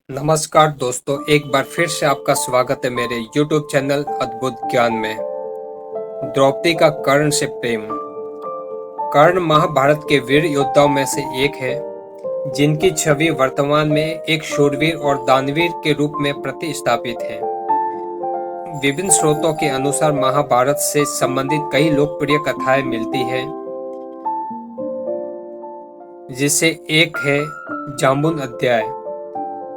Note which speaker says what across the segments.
Speaker 1: नमस्कार दोस्तों, एक बार फिर से आपका स्वागत है मेरे YouTube चैनल अद्भुत ज्ञान में। द्रौपदी का कर्ण से प्रेम। कर्ण महाभारत के वीर योद्धाओं में से एक है, जिनकी छवि वर्तमान में एक शूरवीर और दानवीर के रूप में प्रतिस्थापित है। विभिन्न स्रोतों के अनुसार महाभारत से संबंधित कई लोकप्रिय कथाएं मिलती हैं, जिससे एक है जाम्बुन अध्याय,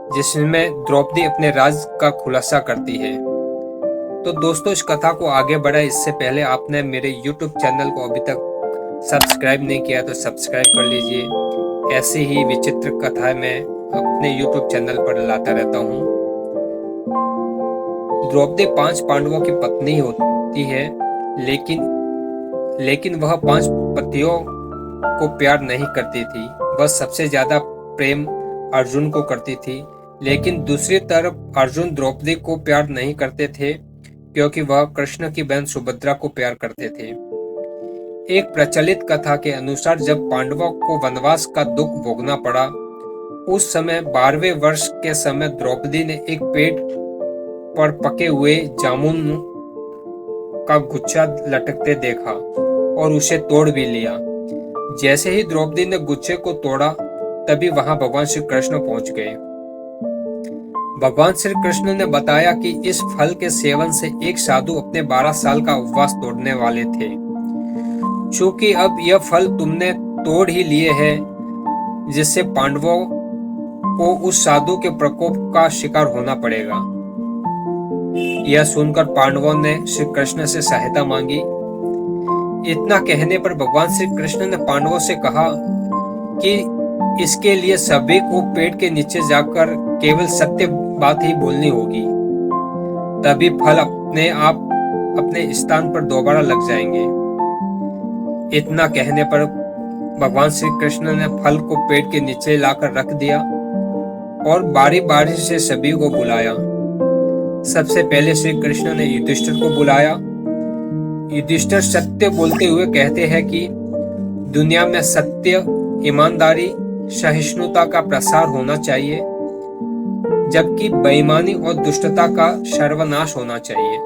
Speaker 1: जिसमें द्रौपदी अपने राज का खुलासा करती है। तो दोस्तों, इस कथा को आगे बढ़ाए इससे पहले आपने मेरे YouTube चैनल को अभी तक सब्सक्राइब नहीं किया तो सब्सक्राइब कर लीजिए। ऐसी ही विचित्र कथाएं मैं अपने YouTube चैनल पर लाता रहता हूँ। द्रौपदी 5 पांडवों की पत्नी होती है, लेकिन वह 5 पतियों को प्यार नहीं करती थी। वह सबसे ज्यादा प्रेम अर्जुन को करती थी, लेकिन दूसरी तरफ अर्जुन द्रौपदी को प्यार नहीं करते थे, क्योंकि वह कृष्ण की बहन सुभद्रा को प्यार करते थे। एक प्रचलित कथा के अनुसार जब पांडवों को वनवास का दुख भोगना पड़ा, उस समय 12वें वर्ष के समय द्रौपदी ने एक पेड़ पर पके हुए जामुन का गुच्छा लटकते देखा और उसे तोड़ भी लिया। जैसे ही द्रौपदी ने गुच्छे को तोड़ा, तभी वहां भगवान श्री कृष्ण पहुंच गए। भगवान श्री कृष्ण ने बताया कि इस फल के सेवन से एक साधु अपने 12 साल का उपवास तोड़ने वाले थे। चूंकि अब यह फल तुमने तोड़ ही लिए हैं, जिससे पांडवों को उस साधु के प्रकोप का शिकार होना पड़ेगा। यह सुनकर पांडवों ने श्री कृष्ण से सहायता मांगी। इतना कहने पर भगवान श्री कृष्ण ने पांडवों से कहा कि इसके लिए सभी को पेड़ के नीचे जाकर केवल सत्य बात ही बोलनी होगी, तभी फल अपने आप अपने स्थान पर दोबारा लग जाएंगे। इतना कहने पर भगवान श्री कृष्ण ने फल को पेड़ के नीचे लाकर रख दिया और बारी बारी से सभी को बुलाया। सबसे पहले श्री कृष्ण ने युधिष्ठिर को बुलाया। युधिष्ठिर सत्य बोलते हुए कहते हैं कि दुनिया में सत्य, ईमानदारी, सहिष्णुता का प्रसार होना चाहिए, जबकि बेईमानी और दुष्टता का सर्वनाश होना चाहिए।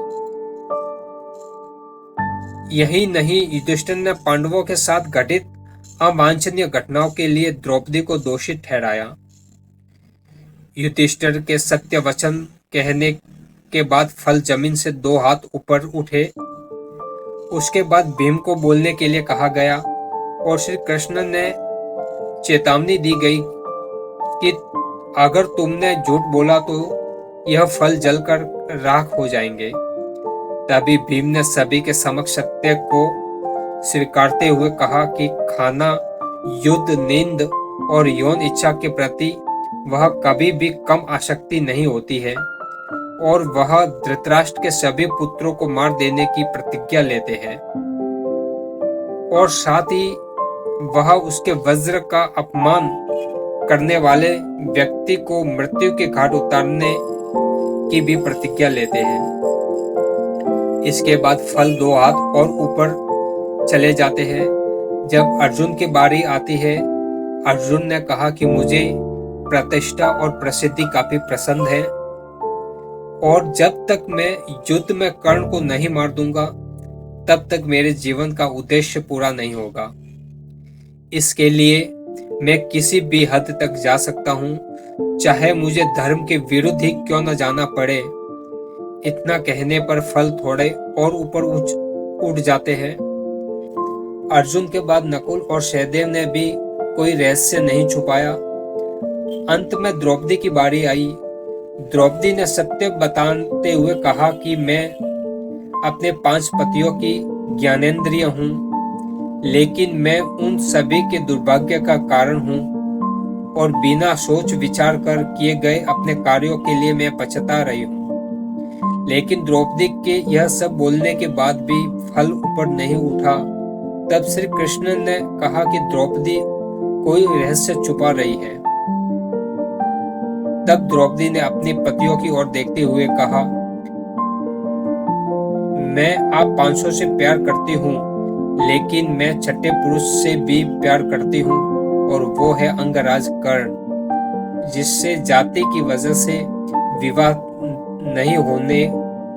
Speaker 1: यही नहीं, युधिष्ठिर ने पांडवों के साथ घटित अवांछनीय घटनाओं के लिए द्रौपदी को दोषी ठहराया। युधिष्ठिर के सत्य वचन कहने के बाद फल जमीन से 2 हाथ ऊपर उठे। उसके बाद भीम को बोलने के लिए कहा गया और श्री कृष्ण ने चेतावनी दी गई कि अगर तुमने झूठ बोला तो यह फल जलकर राख हो जाएंगे। तभी भीम ने सभी के समक्ष सत्य को स्वीकारते हुए कहा कि खाना, युद्ध, नींद और यौन इच्छा के प्रति वह कभी भी कम आसक्ति नहीं होती है, और वह धृतराष्ट्र के सभी पुत्रों को मार देने की प्रतिज्ञा लेते हैं, और साथ ही वह उसके वज्र का अपमान करने वाले व्यक्ति को मृत्यु के घाट उतारने की भी प्रतिज्ञा लेते हैं। इसके बाद फल 2 हाथ और ऊपर चले जाते हैं। जब अर्जुन की बारी आती है, अर्जुन ने कहा कि मुझे प्रतिष्ठा और प्रसिद्धि काफी पसंद है, और जब तक मैं युद्ध में कर्ण को नहीं मार दूंगा, तब तक मेरे जीवन का उद्देश्य पूरा नहीं होगा। इसके लिए मैं किसी भी हद तक जा सकता हूँ, चाहे मुझे धर्म के विरुद्ध ही क्यों न जाना पड़े। इतना कहने पर फल थोड़े और ऊपर उठ जाते हैं। अर्जुन के बाद नकुल और सहदेव ने भी कोई रहस्य नहीं छुपाया। अंत में द्रौपदी की बारी आई। द्रौपदी ने सत्य बताते हुए कहा कि मैं अपने 5 पतियों की ज्ञानेंद्रिय हूँ, लेकिन मैं उन सभी के दुर्भाग्य का कारण हूँ, और बिना सोच विचार कर किए गए अपने कार्यों के लिए मैं पछता रही हूँ। लेकिन द्रौपदी के यह सब बोलने के बाद भी फल ऊपर नहीं उठा। तब श्री कृष्ण ने कहा कि द्रौपदी कोई रहस्य छुपा रही है। तब द्रौपदी ने अपने पतियों की ओर देखते हुए कहा, मैं आप 500 से प्यार करती हूँ, लेकिन मैं 6ठे पुरुष से भी प्यार करती हूँ, और वो है अंगराज कर्ण। जिससे जाति की वजह से विवाह नहीं होने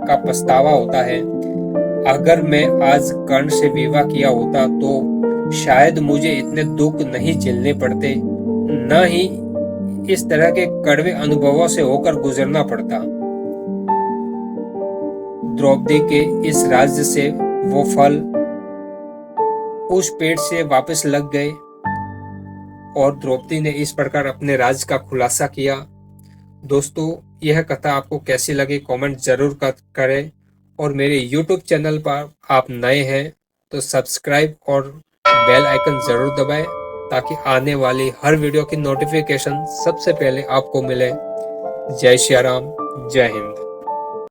Speaker 1: का पछतावा होता है। अगर मैं आज कर्ण से विवाह किया होता तो शायद मुझे इतने दुख नहीं झेलने पड़ते, न ही इस तरह के कड़वे अनुभवों से होकर गुजरना पड़ता। द्रौपदी के इस राज्य से वो फल उस पेड़ से वापस लग गए और द्रौपदी ने इस प्रकार अपने राज का खुलासा किया। दोस्तों, यह कथा आपको कैसी लगी कमेंट जरूर करें और मेरे YouTube चैनल पर आप नए हैं तो सब्सक्राइब और बेल आइकन जरूर दबाएं ताकि आने वाली हर वीडियो की नोटिफिकेशन सबसे पहले आपको मिले। जय श्री राम, जय हिंद।